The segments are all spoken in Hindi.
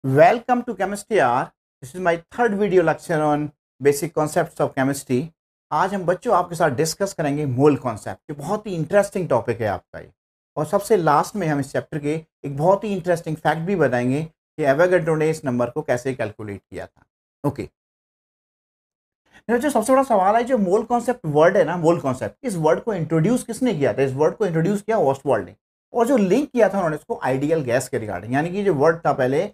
Welcome to Chemistry R. This is my third video lecture on basic concepts of chemistry. आज हम बच्चों आपके साथ डिस्कस करेंगे मोल कॉन्सेप्ट, जो बहुत ही इंटरेस्टिंग टॉपिक है आपका ये। और सबसे लास्ट में हम इस चैप्टर के एक बहुत ही इंटरेस्टिंग फैक्ट भी बताएंगे कि एवोगाड्रो ने इस नंबर को कैसे कैलकुलेट किया था। ओके, जो सबसे बड़ा सवाल है, जो मोल कॉन्सेप्ट वर्ड है ना, मोल कॉन्सेप्ट, इस वर्ड को इंट्रोड्यूस किसने किया था? इस वर्ड को इंट्रोड्यूस किया ऑस्टवाल्ड ने, और जो लिंक किया था उन्होंने इसको आइडियल गैस के रिगार्डिंग, यानी कि जो वर्ड था पहले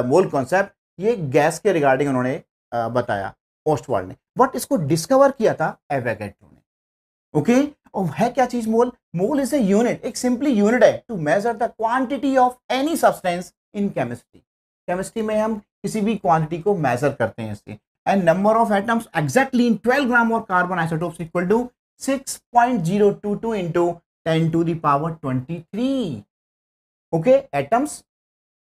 मोल कॉन्सेप्ट, ये गैस के रिगार्डिंग उन्होंने बताया ऑस्टवाल्ड ने, बट इसको डिस्कवर किया था एवोगाड्रो ने। ओके, और है क्या चीज mole? Mole is a unit, एक सिंपली यूनिट है to measure the quantity of any substance in chemistry. Chemistry में हम किसी भी क्वांटिटी को मेजर करते हैं इससे। And number of atoms exactly in 12 gram और carbon isotopes equal to 6.022 into 10 to the power 23। Okay, atoms.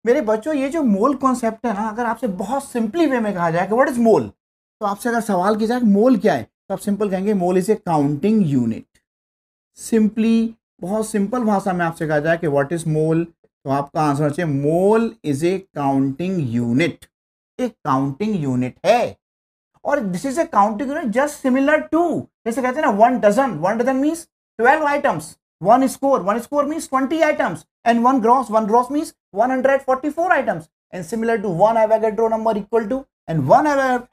मेरे बच्चों, ये जो मोल कॉन्सेप्ट है ना, अगर आपसे बहुत सिंपली वे में कहा जाए कि व्हाट इज मोल, तो आपसे अगर सवाल किया जाए मोल क्या है, तो आप सिंपल कहेंगे मोल is a counting unit. Simply, बहुत सिंपल भाषा में आपसे कहा जाए कि व्हाट इज मोल, तो आपका आंसर चाहिए mole is a counting unit. एक काउंटिंग यूनिट है, और this is a counting unit just similar to, जैसे कहते हैं ना one dozen. One dozen means 12 items. One score means 20 items. And one gross means 144 items. And similar to one Avogadro number equal to, and one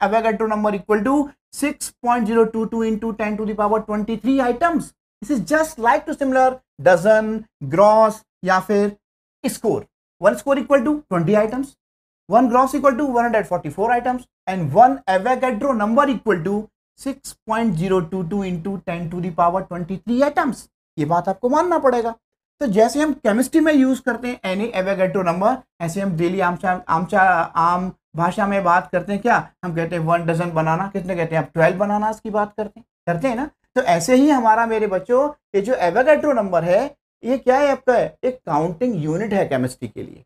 Avogadro number equal to 6.022 into 10 to the power 23 items. This is just like to similar dozen, gross या फिर score. One score equal to 20 items, one gross equal to 144 items, and one Avogadro number equal to 6.022 into 10 to the power 23 items. ये बात आपको मानना पड़ेगा। तो जैसे हम केमिस्ट्री में यूज करते हैं एनी एवोगाड्रो नंबर, ऐसे हम डेली आम भाषा में बात करते हैं। क्या हम कहते हैं? 1 डजन बनाना। कितने कहते हैं आप? 12 बनाना की बात करते हैं ना। तो ऐसे ही हमारा, मेरे बच्चों, ये जो एवोगाड्रो नंबर है, ये क्या है आपका? एक काउंटिंग यूनिट है केमिस्ट्री के लिए,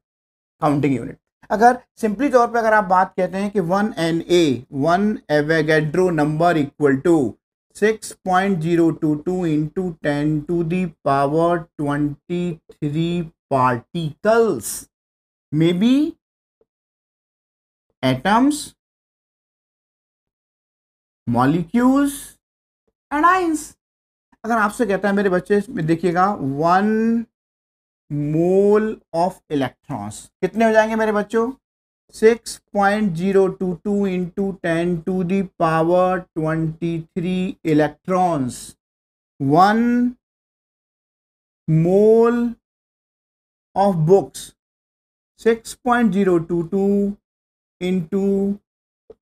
काउंटिंग यूनिट। अगर सिंपली तौर पे अगर आप बात कहते हैं कि 1 Avogadro number equal to 6.022 into 10 to the power 23 particles, maybe atoms, molecules and ions। अगर आपसे कहता है मेरे बच्चे, देखिएगा, 1 मोल ऑफ इलेक्ट्रॉन्स कितने हो जाएंगे मेरे बच्चों? 6.022 into 10 to the power 23 electrons। 1 mole of books, 6.022 into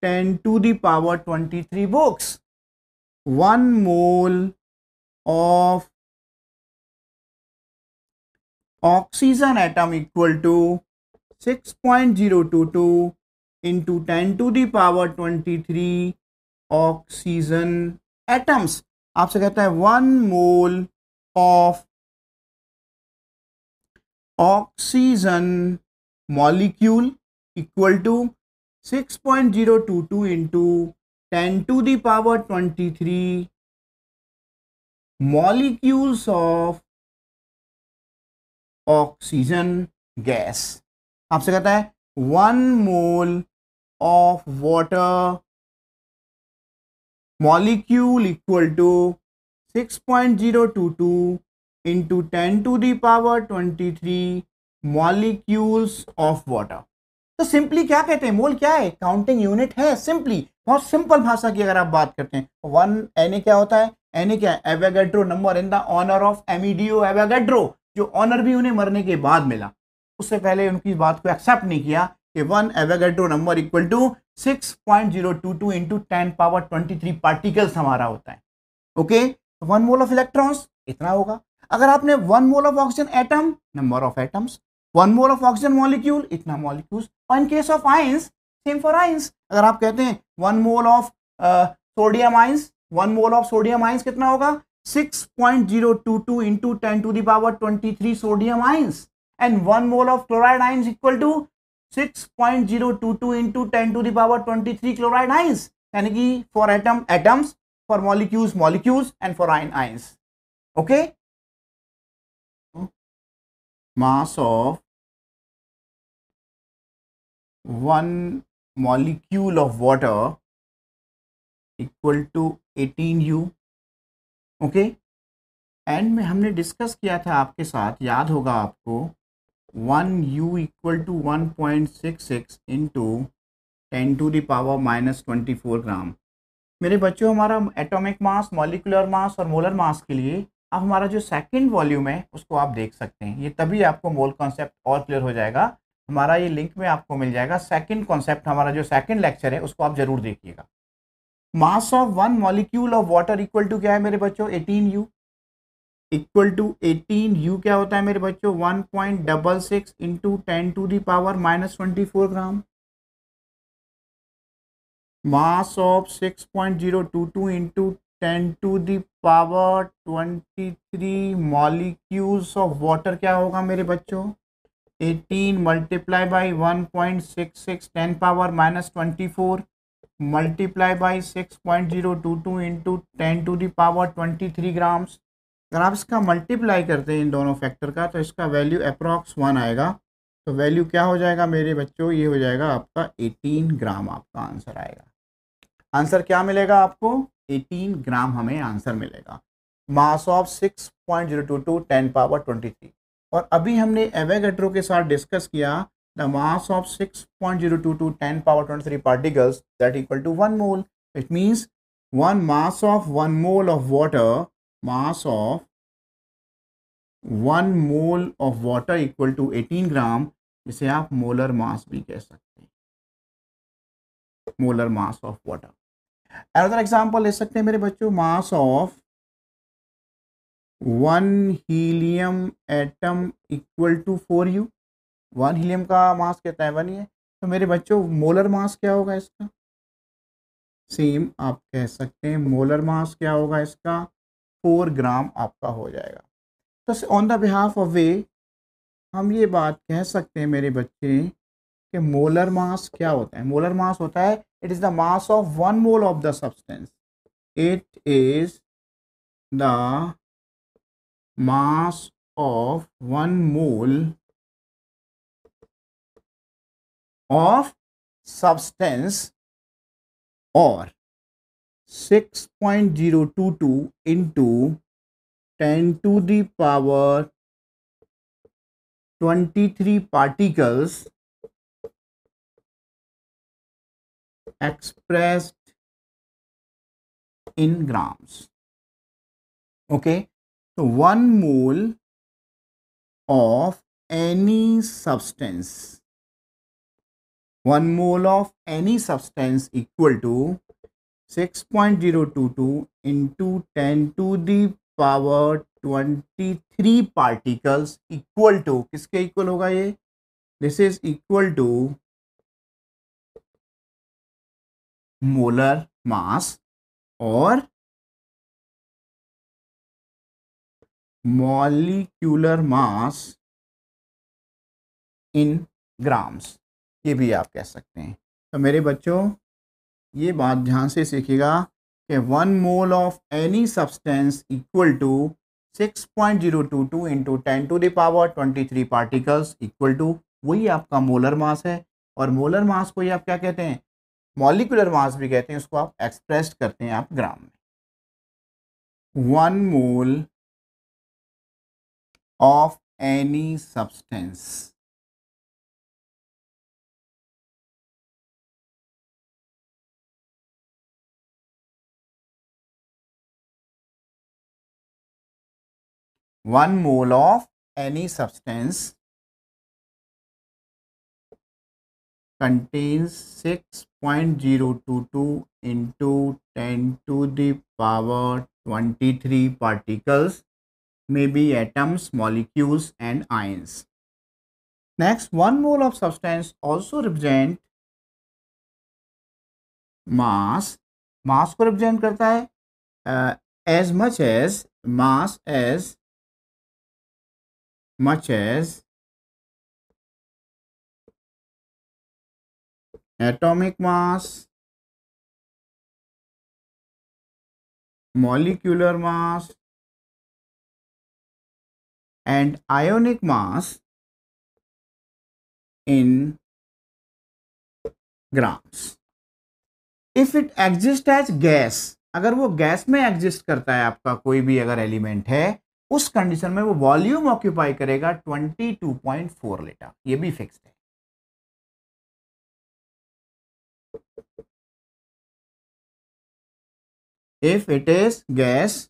10 to the power 23 books। 1 mole of oxygen atom equal to 6.022 into 10 to the power 23 oxygen atoms. आपसे कहता है 1 mole of oxygen molecule equal to 6.022 into 10 to the power 23 molecules of oxygen gas. आपसे कहता है 1 mole of water molecule equal to 6.022 into 10 to the power 23 molecules of water. तो सिंपली क्या कहते हैं? मोल क्या है? काउंटिंग यूनिट है। सिंपली, बहुत सिंपल भाषा की अगर आप बात करते हैं, 1 Na क्या होता है? Na क्या है? Avogadro number in the honour of Amedeo Avogadro, जो ऑनर भी उन्हें मरने के बाद मिला। उससे पहले उनकी बात को एक्सेप्ट नहीं किया कि 1 Avogadro number equal to 6.022 into 10 power 23 particles हमारा होता है। ओके, 1 मोल ऑफ इलेक्ट्रॉन्स इतना होगा। अगर आपने 1 mole of oxygen atom, number of atoms, 1 mole of oxygen molecule, इतना मॉलिक्यूल्स। और in case of ions, same for ions. अगर आप कहते हैं 1 mole of sodium ions, 1 mole of sodium ions कितना होगा? 6.022 into 10 to the power 23 sodium ions। and 1 mole of chloride ions equal to 6.022 into 10 to the power 23 chloride ions। यानी कि for atoms, for molecules and for ions। okay, mass of 1 molecule of water equal to 18U. Okay, and में हमने डिस्कस किया था आपके साथ, याद होगा आपको, 1U इक्वल टू 1.66 इंटू 10⁻⁻24 ग्राम। मेरे बच्चों, हमारा एटॉमिक मास, मॉलिक्यूलर मास और मोलर मास के लिए अब हमारा जो सेकंड वॉल्यूम है उसको आप देख सकते हैं। ये तभी आपको मोल कॉन्सेप्ट और क्लियर हो जाएगा। हमारा ये लिंक में आपको मिल जाएगा सेकंड कॉन्सेप्ट, हमारा जो सेकंड लेक्चर है उसको आप जरूर देखिएगा। Mass of 1 molecule of water equal to क्या है मेरे बच्चों? 18U। इक्वल टू 18U क्या होता है मेरे बच्चों? 1.66 into 10⁻⁻24 gram. Mass of 6.022 into 10⁻23 molecules of water क्या होगा मेरे बच्चों? 18 multiply by 1.66 10⁻⁻24 multiply by 6.022 into 10⁻23 grams. अगर आप इसका मल्टीप्लाई करते हैं इन दोनों फैक्टर का तो इसका वैल्यू अप्रॉक्स 1 आएगा। तो वैल्यू क्या हो जाएगा मेरे बच्चों? ये हो जाएगा आपका 18 ग्राम, आपका आंसर आएगा। आंसर क्या मिलेगा आपको? 18 ग्राम हमें आंसर मिलेगा। मास ऑफ 6.022 10⁻23। और अभी हमने एवोगैड्रो के साथ डिस्कस किया the mass of 6.022 10⁻23 particles that equal to 1 mole. It means 1 mass of 1 mole of water, mass of 1 mole of water equal to 18 gram, जिसे आप मोलर मास भी कह सकते हैं, molar mass of water. Another example ले सकते हैं मेरे बच्चों, mass of 1 helium atom equal to 4U। 1 helium का मास कितना है? 1 ही है। तो मेरे बच्चों मोलर मास क्या होगा इसका? सेम आप कह सकते हैं, मोलर मास क्या होगा इसका? 4 ग्राम आपका हो जाएगा। तो ऑन द बिहाफ ऑफ वे हम ये बात कह सकते हैं मेरे बच्चे कि मोलर मास क्या होता है? मोलर मास होता है, it is the mass of 1 mole of the substance. It is the mass of 1 mole of substance or 6.022 into 10⁻23 particles expressed in grams. Okay, so 1 mole of any substance, 1 mole of any substance equal to 6.022 into 10⁻23 particles equal to, किसके इक्वल होगा ये? This is equal to molar mass और मॉलिक्यूलर मास इन ग्राम्स, ये भी आप कह सकते हैं। तो मेरे बच्चों ये बात ध्यान से सीखिएगा कि 1 mole of any substance equal to 6.022 into 10⁻23 particles equal to, वही आपका मोलर मास है। और मोलर मास को ही आप क्या कहते हैं? मॉलिक्यूलर मास भी कहते हैं। उसको आप एक्सप्रेस करते हैं आप ग्राम में। 1 मोल of any substance, one mole of any substance contains 6.022 into 10⁻23 particles, may be atoms, molecules and ions. Next, 1 mole of substance also represent mass. मास को रिप्रेजेंट करता है as much as mass as much as atomic mass, molecular mass and ionic mass in grams. If it exists as gas, अगर वो गैस में एग्जिस्ट करता है आपका कोई भी अगर एलिमेंट है, उस कंडीशन में वो वॉल्यूम ऑक्यूपाई करेगा 22.4 लीटर. ये भी फिक्स्ड है. If it is gas,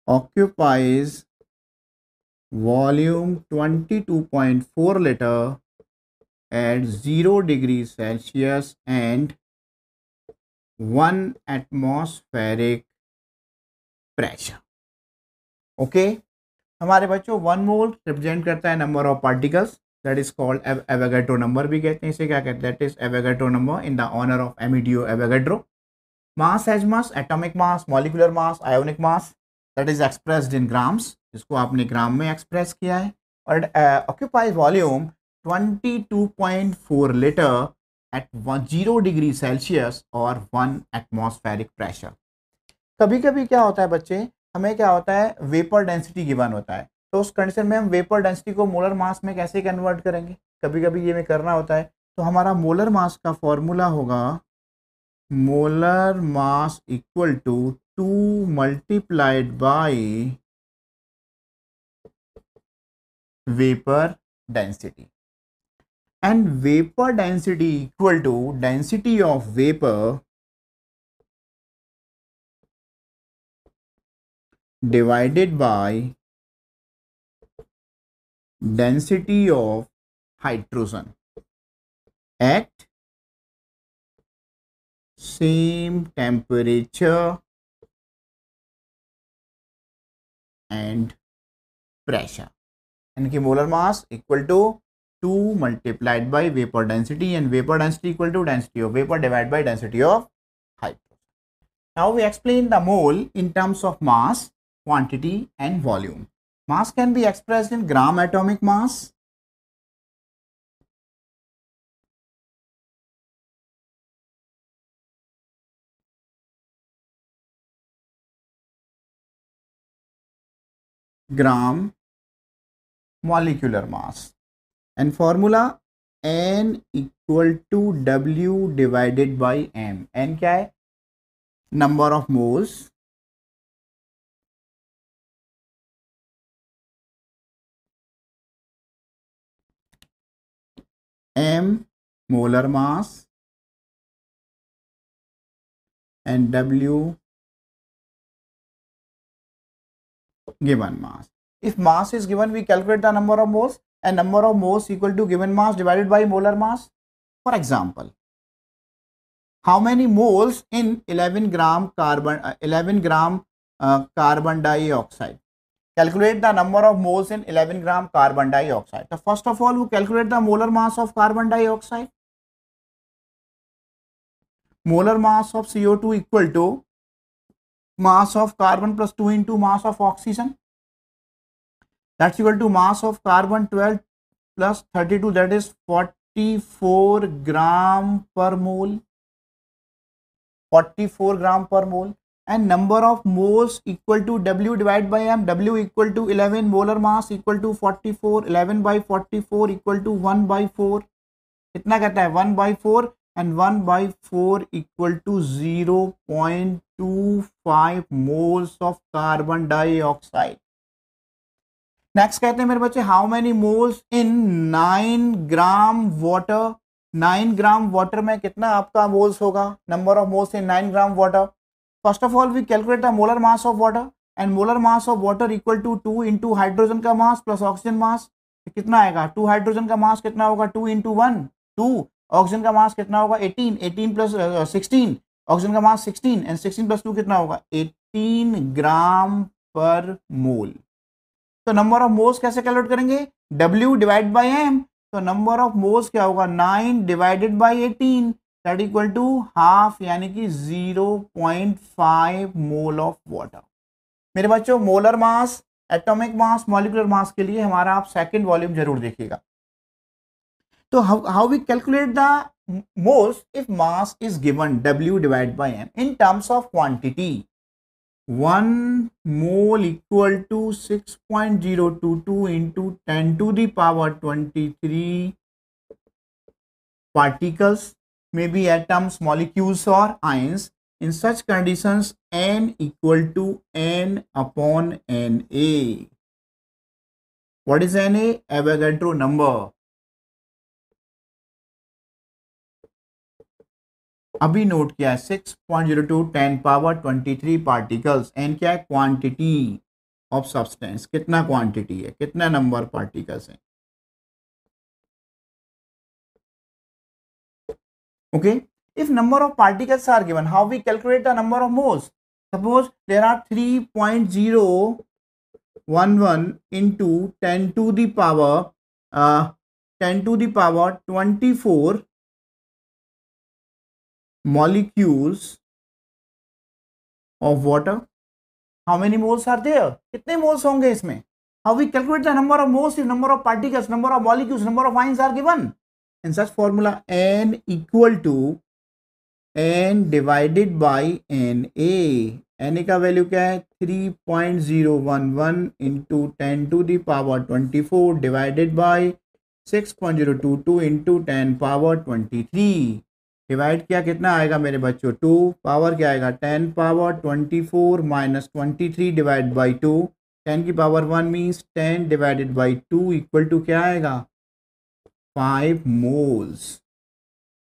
occupies volume 22.4 liter at 0 degrees Celsius and 1 atmospheric pressure. Okay, हमारे बच्चों 1 मोल रिप्रेजेंट करता है number of particles, that is called Avogadro number भी कहते हैं. इसे क्या कहते हैं? That is Avogadro number in the honour of Amedeo Avogadro. Mass as mass, atomic mass, molecular mass, ionic mass, that is expressed in grams, जिसको आपने ग्राम में एक्सप्रेस किया है. और occupies volume 22.4 litre at 0 degree Celsius और 1 एटमॉस्फेरिक प्रेशर. कभी कभी क्या होता है बच्चे, हमें क्या होता है, वेपर डेंसिटी गिवन होता है, तो उस कंडीशन में हम वेपर डेंसिटी को मोलर मास में कैसे कन्वर्ट करेंगे, कभी कभी ये में करना होता है. तो हमारा मोलर मास का फॉर्मूला होगा molar mass equal to 2 multiplied by vapour density. And vapour density equal to density of vapour divided by density of hydrogen at same temperature and pressure. यानी कि molar mass equal to 2 multiplied by vapour density and vapour density equal to density of vapour divide by density of hydrogen. Now we explain the mole in terms of mass, quantity and volume. Mass can be expressed in gram atomic mass, gram molecular mass, and formula N equal to W divided by M. N क्या है? Number of moles M molar mass and W given mass. If mass is given, we calculate the number of moles, and number of moles equal to given mass divided by molar mass. For example, how many moles in 11 gram carbon dioxide? Calculate the number of moles in 11 gram carbon dioxide. So first of all, we calculate the molar mass of carbon dioxide. Molar mass of CO2 equal to mass of carbon plus 2 into mass of oxygen. That's equal to mass of carbon 12 plus 32, that is 44 gram per mole. 44 gram per mole. And number of moles equal to W divided by M. W equal to 11, molar mass equal to 44, 11 by 44 equal to 1 by 4. कितना कहता है? 1 by 4, and 1 by 4 equal to 0.25 moles of carbon dioxide. Next कहते हैं मेरे बच्चे, how many moles in 9 gram water. 9 gram water में कितना आपका मोल्स होगा? Number of moles in 9 gram water. First of all we calculate the molar mass of water, and molar mass of water equal to 2 into hydrogen का मास प्लस ऑक्सीजन मास. कितना आएगा? 2 हाइड्रोजन का मास कितना होगा? 2 इंटू 1 2. ऑक्सीजन का मास कितना होगा? 18. 18 प्लस 16, ऑक्सीजन का मास 16, एंड 16 प्लस 2 कितना होगा? 18 ग्राम पर मोल. तो नंबर ऑफ मोल्स कैसे कैलकुलेट करेंगे? W divide by M. तो नंबर ऑफ मोल्स क्या होगा? 9 divided by 18, that equal to half, यानी कि 0.5 मोल ऑफ वाटर. मेरे बच्चों, molar mass, atomic mass, molecular mass के लिए हमारा आप सेकंड वॉल्यूम जरूर देखिएगा. तो how we calculate the moles if mass is given W divide by M in terms of quantity. 1 mole equal to 6.022 into 10 to the power 23 particles, maybe atoms, molecules or ions. In such conditions, n equal to n upon Na. What is Na? Avogadro number. अभी नोट किया है 6.02 10 पावर 23 पार्टिकल्स. एन क्या है? Quantity of substance. कितना क्वांटिटी है, कितना नंबर पार्टिकल्स है. Okay, if number of particles are given, how we calculate the number of moles? Suppose there are 3.011 into 10 to the power 24 molecules of water. How many moles are there? कितने moles होंगे इसमें? How we calculate the number of moles if number of particles, number of molecules, number of ions are given? In such formula, n equal to n divided by Na. Na का वैल्यू क्या है? 3.011 into 10 to the power 24 divided by 6.022 into 10 power 23. Divide किया कितना आएगा मेरे बच्चों? 2. पावर क्या आएगा? 10 पावर 24 माइनस 23 डिवाइड बाई 2. 10 की power 1 means 10 divided by 2 equal to क्या आएगा? 5 मोल्स.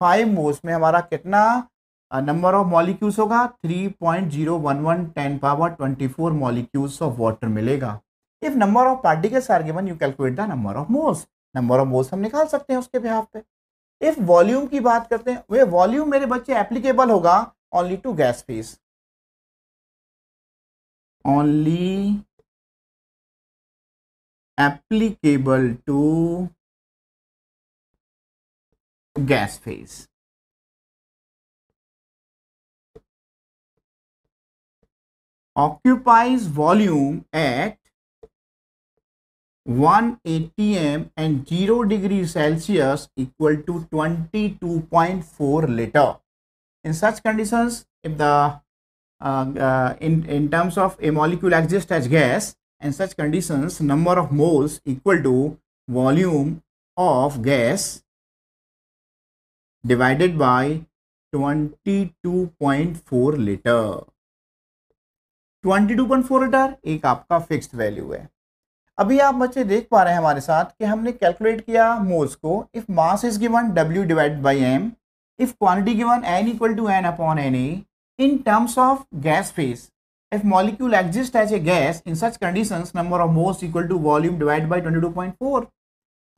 5 मोल्स में हमारा कितना नंबर ऑफ मॉलिक्यूल्स होगा? 3.011 10 पावर 24 मॉलिक्यूल्स ऑफ वाटर मिलेगा. If number of particles are given, you calculate the number of moles. Number of moles हम निकाल सकते हैं उसके बिहाफ पे. इफ वॉल्यूम की बात करते हैं, वे वॉल्यूम मेरे बच्चे एप्लीकेबल होगा only to gas phase. Only applicable to gas phase. Occupies volume at 180 m and 0 degree Celsius equal to 22.4 liter. In such conditions, if the in terms of a molecule exists as gas, in such conditions number of moles equal to volume of gas divided by 22.4 litre. 22.4 litre एक आपका फिक्स्ड वैल्यू है. अभी आप बच्चे देख पा रहे हैं हमारे साथ कि हमने कैलकुलेट किया मोल्स को. If mass is given W divided by M, if quantity given N equal to N upon Na. In terms of gas phase, if molecule exists as a gas, in such conditions number of moles equal to volume divided by 22.4.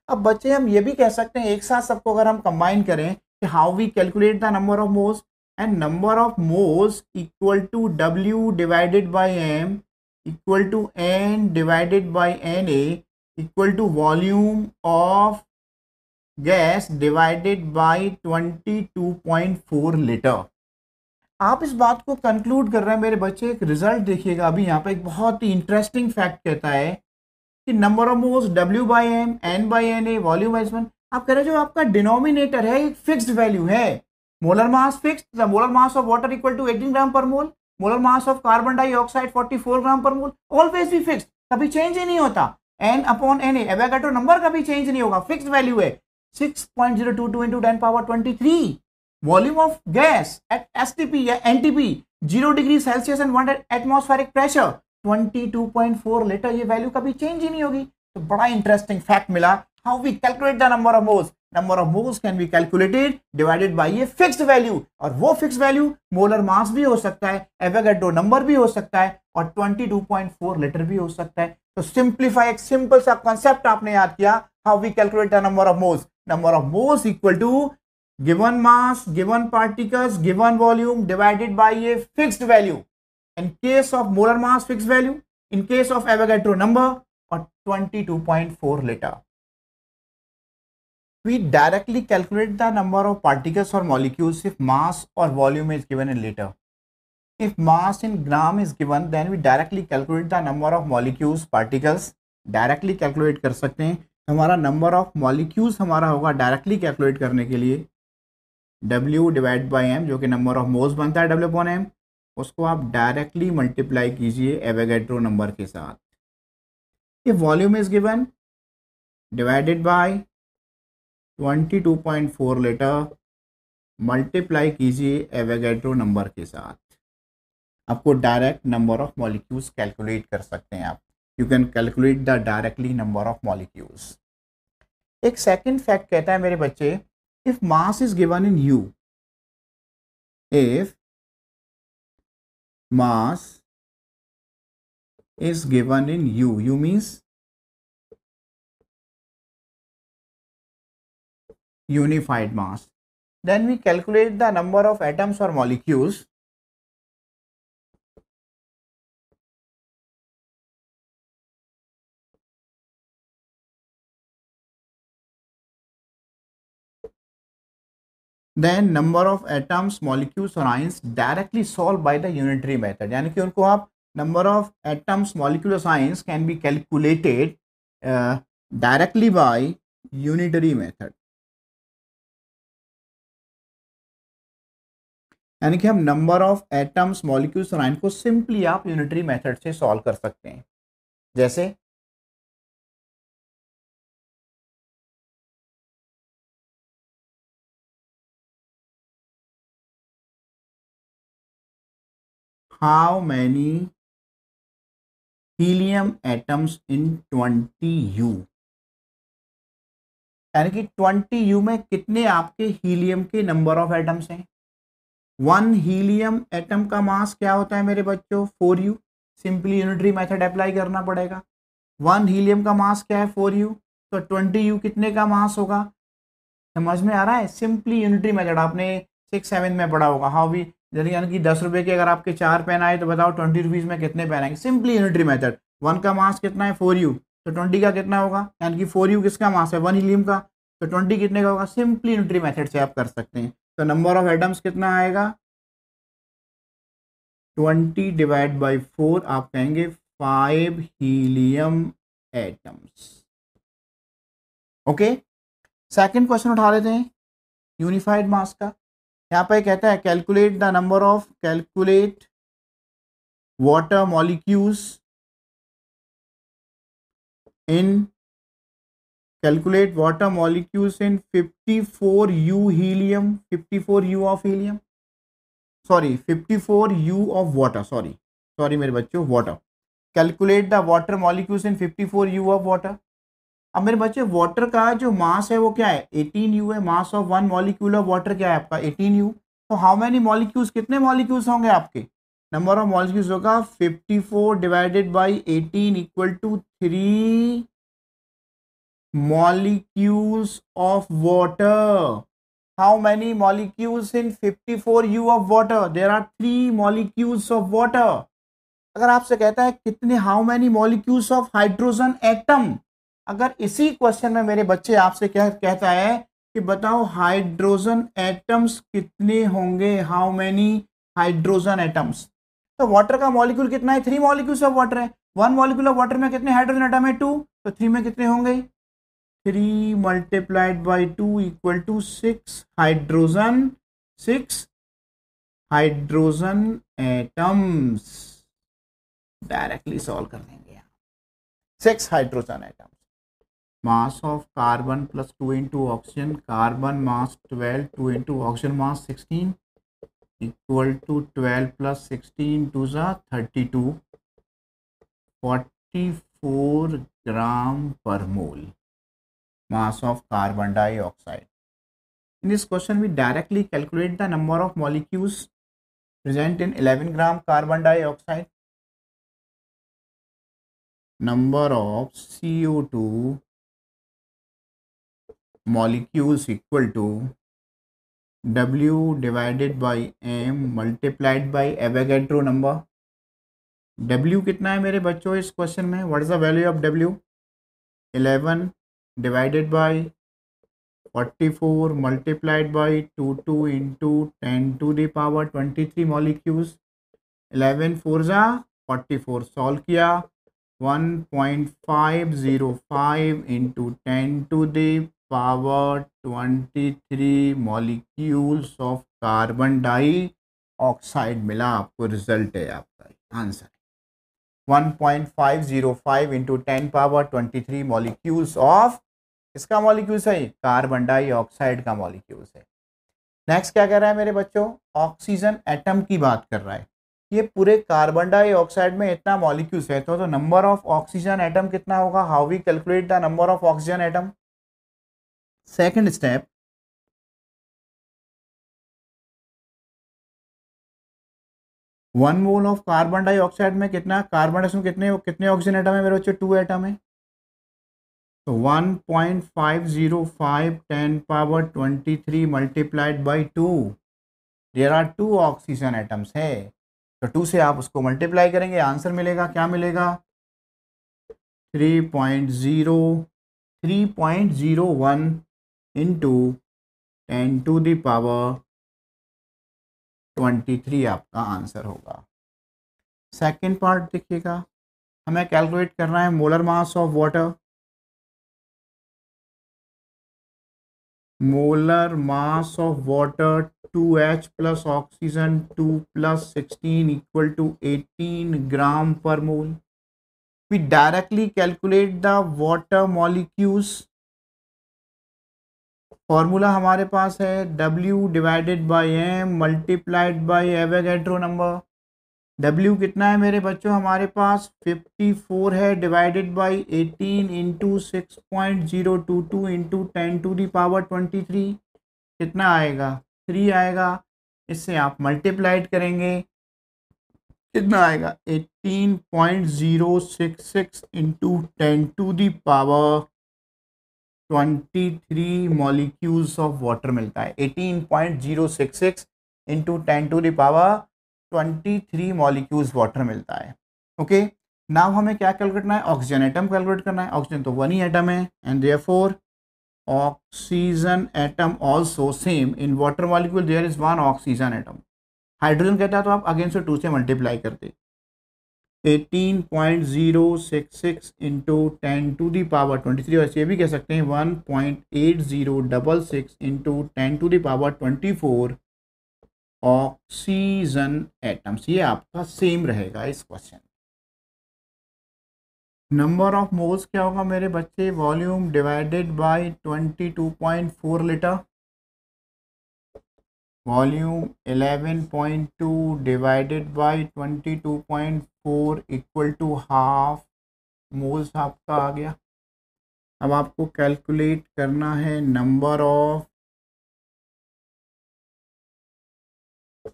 अब बच्चे हम ये भी कह सकते हैं एक साथ सबको अगर हम कंबाइन करें कि how we calculate the number of moles, and number of moles equal to W divided by M equal to N divided by Na equal to volume of gas divided by 22.4 litre. आप इस बात को कंक्लूड कर रहे हैं मेरे बच्चे. एक रिजल्ट देखिएगा अभी यहाँ पे. एक बहुत ही इंटरेस्टिंग फैक्ट कहता है कि number of moles W by M, N by Na, volume by S1. आप कह रहे जो आपका डिनोमिनेटर है एक फिक्स्ड वैल्यू है. Molar mass fixed, the molar mass of water equal to 18 gram पर mole, molar mass of carbon dioxide 44 gram पर मोल. ऑलवेज भी फिक्स्ड, कभी चेंज ही नहीं होता. N upon Na, Avogadro number कभी चेंज नहीं होगा, फिक्स्ड वैल्यू है. 6.022 into 10 power 23. Volume of gas at STP या NTP 0 degree Celsius and 1 atmospheric pressure 22.4 litre. ये वैल्यू कभी चेंज ही नहीं होगी. तो बड़ा इंटरेस्टिंग फैक्ट मिला. How we calculate the number of moles. Number of moles can be calculated divided by ये फिक्स्ड वैल्यू, और वो फिक्स्ड वैल्यू मोलर मास भी हो सकता है, एवोगाड्रो नंबर भी हो सकता है, और 22.4 लीटर भी हो सकता है. तो सिंप्लीफाई, एक सिंपल सा कॉन्सेप्ट आपने याद किया. How we calculate the number of moles. Number of moles equal to given mass, given particles, given volume divided by a fixed value. In case of molar mass, fixed value. In case of Avogadro number, or 22.4 liter. We directly calculate the number of particles or molecules if mass or volume is given in liter. If mass in gram is given, then we directly calculate the number of molecules, particles. Directly calculate कर सकते हैं. हमारा number of molecules हमारा होगा डायरेक्टली कैलकुलेट करने के लिए W डिवाइड बाई M, जो कि नंबर ऑफ मोल्स बनता है W अपॉन M. उसको आप डायरेक्टली मल्टीप्लाई कीजिए एवोगाड्रो नंबर के साथ. If volume is given divided by 22.4 litre multiply कीजिए एवोगैड्रो नंबर के साथ, आपको direct number of molecules calculate कर सकते हैं आप। You can calculate the directly number of molecules. एक सेकंड फैक्ट कहता है मेरे बच्चे, if mass is given in you, if mass is given in u means unified mass, then we calculate the number of atoms or molecules then number of atoms, molecules or ions directly solved by the unitary method। यानी कि उनको आप number of atoms, molecules, ions can be calculated directly by unitary method। यानी कि हम नंबर ऑफ एटम्स, मॉलिक्यूल्स और आयन को सिंपली आप यूनिटरी मेथड से सॉल्व कर सकते हैं। जैसे how many helium atoms in 20U, यानी कि 20U में कितने आपके हीलियम के नंबर ऑफ एटम्स हैं। 1 हीलियम एटम का मास क्या होता है मेरे बच्चों, 4U। Simply unitary method apply करना पड़ेगा। 1 हीलियम का मास क्या है, 4U, तो 20U कितने का मास होगा। समझ में आ रहा है, सिंपली यूनिटरी मेथड आपने 6-7 में पढ़ा होगा। हाउ भी, यानी कि 10 रुपए के अगर आपके 4 पेन आए तो बताओ 20 रुपीज़ में कितने पेन आएंगे। Simply unitary method. 1 का मास कितना है, 4U, तो 20 का कितना होगा, यानी कि 4U किसका मास है, 1 हीलियम का, तो 20 कितने का होगा। सिंपली यूनिटरी मेथड से आप कर सकते हैं। तो नंबर ऑफ एटम्स कितना आएगा, 20 डिवाइड बाई 4, आप कहेंगे 5 helium atoms. Okay, second question उठा लेते हैं यूनिफाइड मास का। यहाँ पे कहता है calculate the number of, calculate water molecules in, calculate water molecules in 54U helium, 54U of helium, sorry 54U of water, sorry मेरे बच्चों, water. Calculate the water molecules in 54U of water. अब मेरे बच्चे वाटर का जो मास है वो क्या है, 18U है। Mass of 1 molecule of water क्या है आपका, 18U। तो हाउ मैनी मॉलिक्यूल्स, कितने मॉलिक्यूल्स होंगे आपके, नंबर ऑफ मॉलिक्यूल्स होगा 54 divided by 18 equal to 3 molecules of water। How many molecules in 54U of water? There are 3 molecules of water। अगर आपसे कहता है कितने, how many molecules of hydrogen atom, अगर इसी क्वेश्चन में मेरे बच्चे आपसे क्या कहता है कि बताओ हाइड्रोजन एटम्स कितने होंगे, हाउ मैनी हाइड्रोजन एटम्स, तो वाटर का मॉलिक्यूल कितना है, 3 मॉलिक्यूल्स ऑफ वाटर है। 1 मॉलिक्यूल ऑफ वाटर में कितने हाइड्रोजन एटम है, 2, तो 3 में कितने होंगे, 3 multiplied by 2 equal to 6 hydrogen, 6 hydrogen atoms. Directly solve कर देंगे यहाँ, 6 hydrogen atoms. Mass of carbon plus 2 into oxygen, carbon mass 12, 2 into oxygen mass 16 equal to 12 plus 16 two ज़ा 32, 44 ग्राम पर मोल mass of carbon dioxide। In this question we directly calculate the number of molecules present in 11 gram carbon dioxide। Number of CO2 molecules equal to W divided by M multiplied by Avogadro number। W कितना है मेरे बच्चों इस क्वेश्चन में, what is the value of W, 11 divided by 44 multiplied by 22 into 10 to the power 23 molecules। 11 4 जा 44, सॉल्व किया 1.505 into 10 to the power 23 molecules of carbon dioxide मिला आपको। रिजल्ट है आपका answer 1.505 into 10 power 23 molecules of किसका मॉलिक्यूल्स है? कार्बन डाइऑक्साइड का मॉलिक्यूल्स है। नेक्स्ट क्या कह रहा है मेरे बच्चों? ऑक्सीजन एटम की बात कर रहा है। ये पूरे कार्बन डाइऑक्साइड में इतना मॉलिक्यूल्स है, तो नंबर ऑफ ऑक्सीजन एटम कितना होगा? How we calculate the number of oxygen atom? Second step, 1 mole of carbon dioxide में कितना कार्बन डाइऑक्साइड में कितने कितने ऑक्सीजन एटम है मेरे बच्चों? 2 एटम है। तो 1.505 10 power 23 multiplied by 2, there are 2 oxygen atoms है। तो 2 से आप उसको मल्टीप्लाई करेंगे, आंसर मिलेगा, क्या मिलेगा? 3.01 इंटू 10 टू द पावर 23 आपका आंसर होगा। सेकेंड पार्ट देखिएगा, हमें कैलकुलेट करना है molar mass of water. Molar mass of water 2H plus oxygen 2 plus 16 equal to 18 gram पर mole. We directly calculate the water molecules। Formula हमारे पास है W divided by M multiplied by Avogadro number. W कितना है मेरे बच्चों? हमारे पास 54 है, divided by 18 into 6.022 into 10 to the power 23, कितना आएगा? 3 आएगा। इससे आप मल्टीप्लाइड करेंगे, कितना आएगा? 18.066 into 10 to the power 23 molecules of water मिलता है। 18.066 into 10 to the power 23 molecules water मिलता है। ओके, नाउ हमें क्या कैलकुलेट करना है? ऑक्सीजन एटम कैलकुलेट करना है। ऑक्सीजन तो 1 ही एटम है, and therefore oxygen atom also same in water molecule there is 1 oxygen atom. Hydrogen कहता है तो आप अगेन से 2 से मल्टीप्लाई करते। 18.066 इंटू 10 टू दी पावर 23, और ये भी कह सकते हैं 1.8066 into 10 to the power 24 oxygen atoms. ये आपका सेम रहेगा इस क्वेश्चन। नंबर ऑफ मोल्स क्या होगा मेरे बच्चे? Volume divided by 22.4 litre. Volume 11.2 divided by 22.4 equal to half moles आपका आ गया। अब आपको कैलकुलेट करना है नंबर ऑफ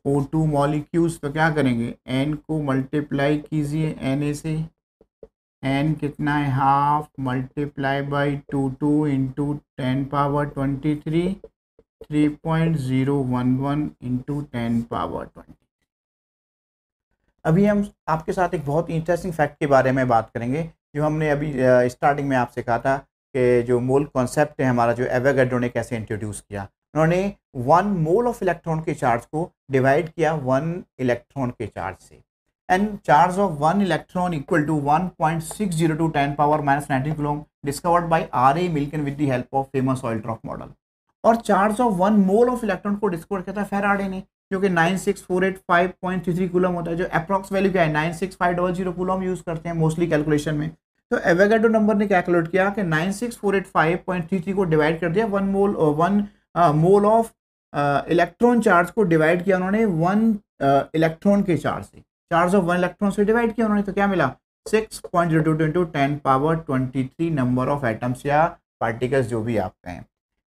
O2 मॉलिक्यूल्स। तो क्या करेंगे? N को मल्टीप्लाई कीजिए Na से। N कितना है? Half multiply by 22 into 10 power 23, 3.011 into 10 power 20। अभी हम आपके साथ एक बहुत इंटरेस्टिंग फैक्ट के बारे में बात करेंगे, जो हमने अभी स्टार्टिंग में आपसे कहा था कि जो मोल कॉन्सेप्ट है हमारा, जो एवोगैड्रो ने कैसे इंट्रोड्यूस किया। उन्होंने 1 मोल ऑफ इलेक्ट्रॉन के चार्ज को डिवाइड किया 1 इलेक्ट्रॉन के चार्ज से, and charge of 1 electron equal to 1.602 10 power -19 coulomb discovered by R.A. Millikan with the help of famous oil drop model. और charge of 1 mole of electron को डिस्कवर किया था फैराडे ने, जो कि 96485.33 कूलम होता है, जो अप्रॉक्स वैल्यू क्या है? 96500 कूलम यूज करते हैं मोस्टली कैलकुलेशन में। तो एवोगैड्रो नंबर ने कैलकुलेट किया कि 96485.33 को डिवाइड कर दिया 1 मोल ऑफ इलेक्ट्रॉन चार्ज को डिवाइड किया उन्होंने 1 इलेक्ट्रॉन के चार्ज से। चार्ज ऑफ 1 इलेक्ट्रॉन से डिवाइड किया उन्होंने, तो क्या मिला? 6.02 into 10 power 23 number of atoms या पार्टिकल्स, जो भी आप कहें।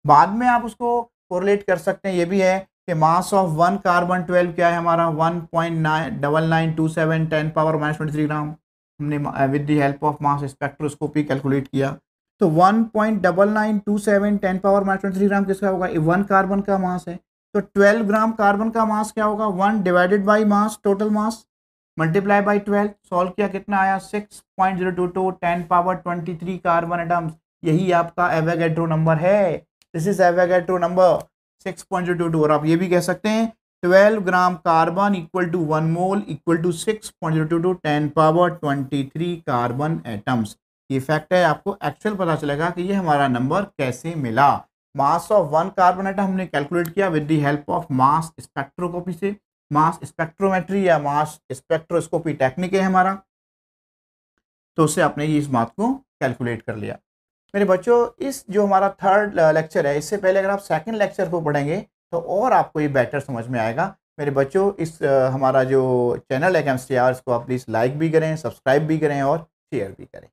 बाद में आप उसको कोरिलेट कर सकते हैं, ये भी है कि मास ऑफ 1 कार्बन 12 क्या है हमारा? 1.9927 10 पावर -23 ग्राम। हमने with the help of mass spectroscopy calculate किया। तो 1.9927 10 पावर -23 ग्राम किसका होगा? 1 कार्बन का मास है। तो 12 ग्राम कार्बन का मास क्या होगा? 1 divided by mass, total mass, multiply by 12। Solve किया, कितना आया? 6.022 10 पावर 23 कार्बन एटम्स। यही आपका एवोगैड्रो नंबर है। This is Avogadro number 6.022। और आप ये भी कह सकते हैं 12 gram carbon equal to 1 mole equal to 6.022 10 power 23 carbon atoms. ये फैक्ट है, आपको एक्चुअल पता चलेगा कि ये हमारा नंबर कैसे मिला। मास ऑफ 1 कार्बन एटम हमने कैलकुलेट किया with the help of mass spectroscopy से। मास स्पेक्ट्रोमेट्री या मास स्पेक्ट्रोस्कोपी टेक्निक है हमारा, तो उससे आपने ये इस बात को कैलकुलेट कर लिया। मेरे बच्चों, इस जो हमारा थर्ड लेक्चर है, इससे पहले अगर आप सेकंड लेक्चर को पढ़ेंगे तो और आपको ये बेटर समझ में आएगा। मेरे बच्चों, इस हमारा जो चैनल है केमिस्ट्री आवर, इसको आप प्लीज़ लाइक भी करें, सब्सक्राइब भी करें और शेयर भी करें।